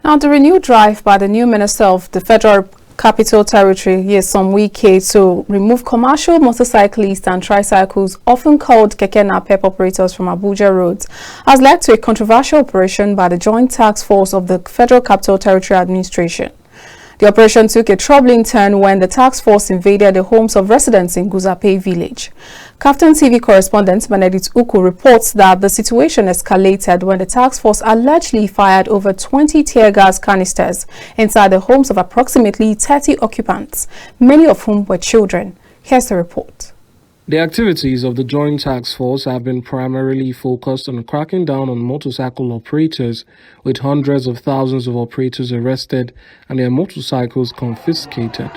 Now, the renewed drive by the new Minister of the Federal Capital Territory, Nyesom Wike, to remove commercial motorcyclists and tricycles, often called keke napep operators, from Abuja roads, has led to a controversial operation by the Joint Task Force of the Federal Capital Territory Administration. The operation took a troubling turn when the task force invaded the homes of residents in Guzape village. KAFTAN TV correspondent Benedict Uku reports that the situation escalated when the task force allegedly fired over 20 tear gas canisters inside the homes of approximately 30 occupants, many of whom were children. Here's the report. The activities of the Joint Task Force have been primarily focused on cracking down on motorcycle operators, with hundreds of thousands of operators arrested and their motorcycles confiscated.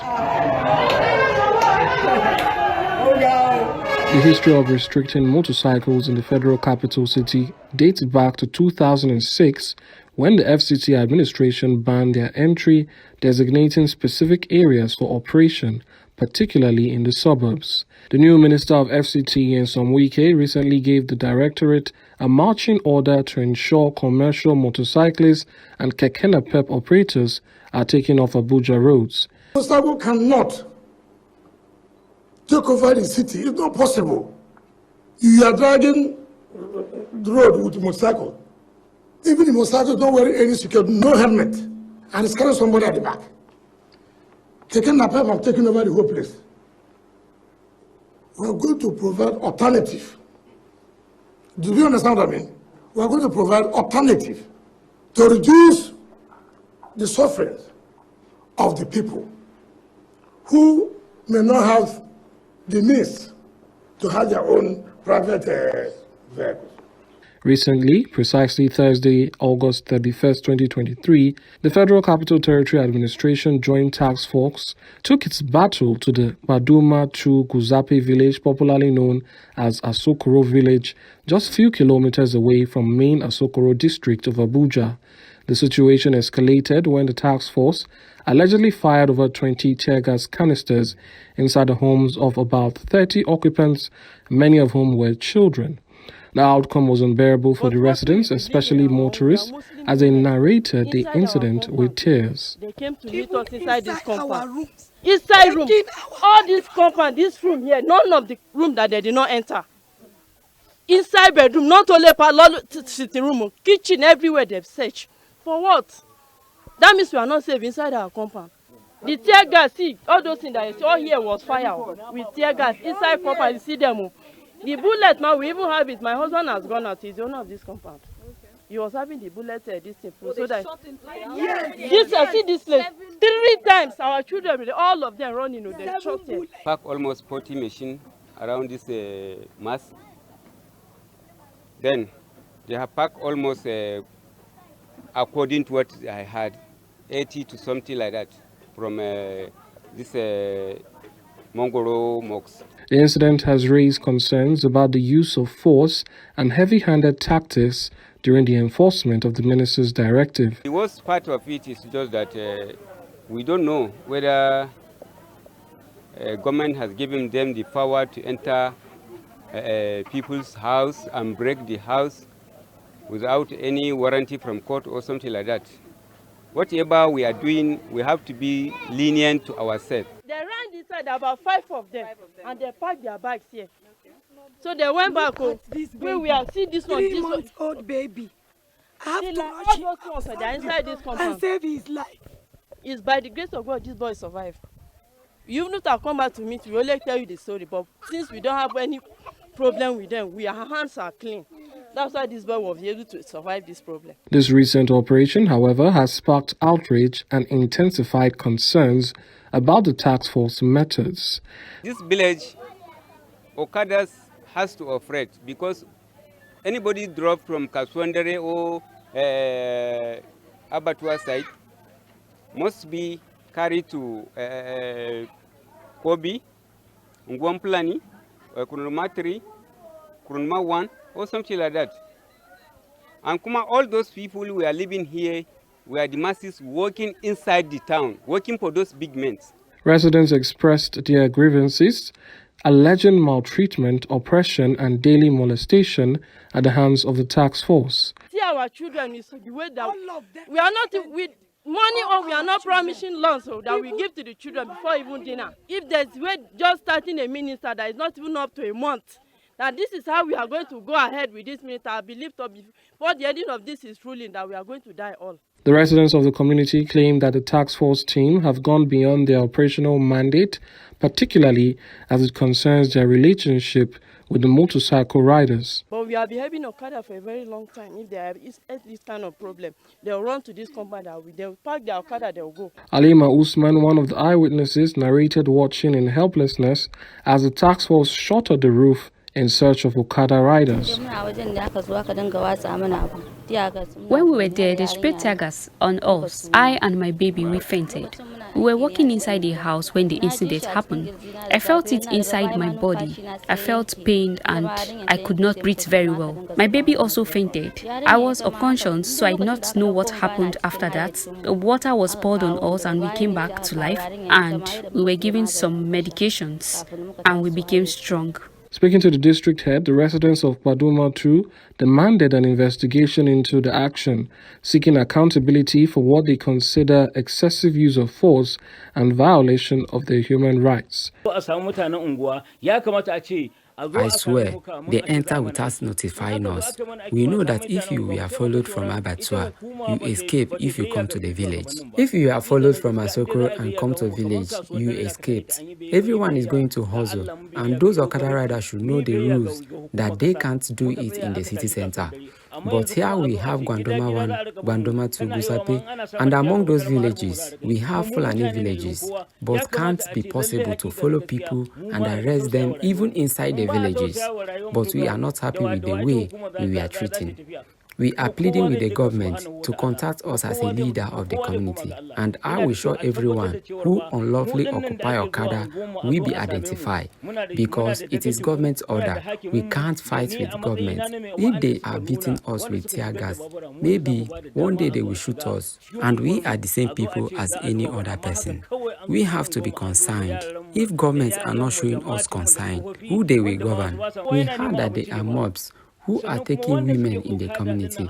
The history of restricting motorcycles in the Federal Capital City dates back to 2006, when the FCT administration banned their entry, designating specific areas for operation, particularly in the suburbs. The new Minister of FCT, Nyesom Wike, recently gave the Directorate a marching order to ensure commercial motorcyclists and keke napep operators are taken off Abuja roads. Motorcycle cannot take over the city. It's not possible. You are dragging the road with a motorcycle. Even the motorcycle don't wear any security, no helmet, and it's carrying somebody at the back. Keke napep have taken over the whole place. We are going to provide alternative. Do you understand what I mean? We are going to provide alternative to reduce the suffering of the people who may not have the means to have their own private vehicles. Recently, precisely Thursday, August 31st, 2023, the Federal Capital Territory Administration Joint Task Force took its battle to the Baduma to Guzape village, popularly known as Asokoro village, just few kilometers away from main Asokoro district of Abuja. The situation escalated when the task force allegedly fired over 20 tear gas canisters inside the homes of about 30 occupants, many of whom were children. The outcome was unbearable for the residents, especially motorists, as they narrated the incident with tears. They came to meet us inside this compound. Inside room, all this compound, this room here, none of the room that they did not enter. Inside bedroom, not only sitting room, kitchen, everywhere they've searched. For what? That means we are not safe inside our compound. The tear gas, see, all those things that you see, all here was fire with tear gas. Inside compound, you see them. The bullet now, we even have it. My husband has gone out. He's the owner of this compound. Okay. He was having the bullet this thing. So that yes. See this place. 3 times our children, all of them running, they shot it. Park almost 40 machines around this mass. Then they have packed almost, according to what I had, 80 to something like that from this Mongoro mosque. The incident has raised concerns about the use of force and heavy-handed tactics during the enforcement of the minister's directive. The worst part of it is just that we don't know whether government has given them the power to enter people's house and break the house without any warranty from court or something like that. Whatever we are doing, we have to be lenient to ourselves. They ran inside, about 5 of them, and they packed their bags here. Okay. So they went back home. Where we have seen this one, this old baby. I have to rush him inside this compound and save his life. It's by the grace of God this boy survived. You not have come back to meet, we only tell you the story, but since we don't have any problem with them, our hands are clean. That's why this boy was able to survive this problem. This recent operation, however, has sparked outrage and intensified concerns about the task force methods. This village, OKADA has to operate because anybody drop from Kaswandere or Abattoir side must be carried to Kobi, Ngwamplani, Kurunma 3, Kurunma 1, or something like that. And Kuma, all those people who are living here, we are the masses working inside the town, working for those big men. Residents expressed their grievances alleging maltreatment, oppression, and daily molestation at the hands of the task force. See our children is the way that we are not with money, or we are not promising loans so that we give to the children before even dinner. If there's way just starting a minister that is not even up to a month, that this is how we are going to go ahead with this minister, I believe to before the ending of this is ruling that we are going to die all. The residents of the community claim that the task force team have gone beyond their operational mandate, particularly as it concerns their relationship with the motorcycle riders. But we have been having OKADA for a very long time. If there is this kind of problem, they'll run to this compound, they'll park their OKADA, they'll go. Alima Usman, one of the eyewitnesses, narrated watching in helplessness as the task force shot at the roof in search of OKADA riders. When we were there, they sprayed tear gas on us. I and my baby, we fainted. We were walking inside the house when the incident happened. I felt it inside my body. I felt pain and I could not breathe very well. My baby also fainted. I was unconscious, so I did not know what happened after that. The water was poured on us and we came back to life, and we were given some medications and we became strong. Speaking to the district head, the residents of Baduma 2 demanded an investigation into the action, seeking accountability for what they consider excessive use of force and violation of their human rights. I swear, they enter without notifying us. We know that if you were followed from Abattoir, you escape if you come to the village. If you are followed from Asokoro and come to village, you escaped. Everyone is going to hustle, and those OKADA riders should know the rules, that they can't do it in the city center. But here we have Gwandoma 1, Gwandoma 2, Gusape, and among those villages, we have Fulani villages. But can't be possible to follow people and arrest them even inside the villages. But we are not happy with the way we are treating. We are pleading with the government to contact us as a leader of the community, and I will show everyone who unlawfully occupy OKADA will be identified, because it is government order. We can't fight with government. If they are beating us with tear gas, maybe one day they will shoot us, and we are the same people as any other person. We have to be concerned. If governments are not showing us concern, who they will govern? We heard that they are mobs who are taking women in the community.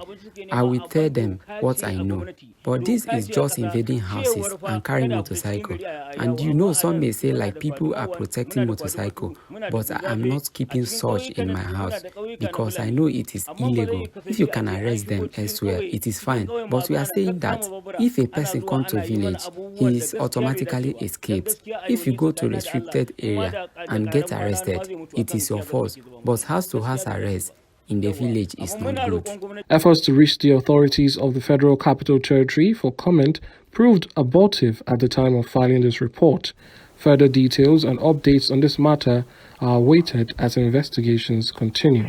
I will tell them what I know. But this is just invading houses and carrying motorcycle. And you know, some may say like people are protecting motorcycle, but I am not keeping such in my house because I know it is illegal. If you can arrest them elsewhere, it is fine. But we are saying that if a person comes to village, he is automatically escaped. If you go to restricted area and get arrested, it is your fault. But house-to-house arrest in the village is not good. Efforts to reach the authorities of the Federal Capital Territory for comment proved abortive at the time of filing this report. Further details and updates on this matter are awaited as investigations continue.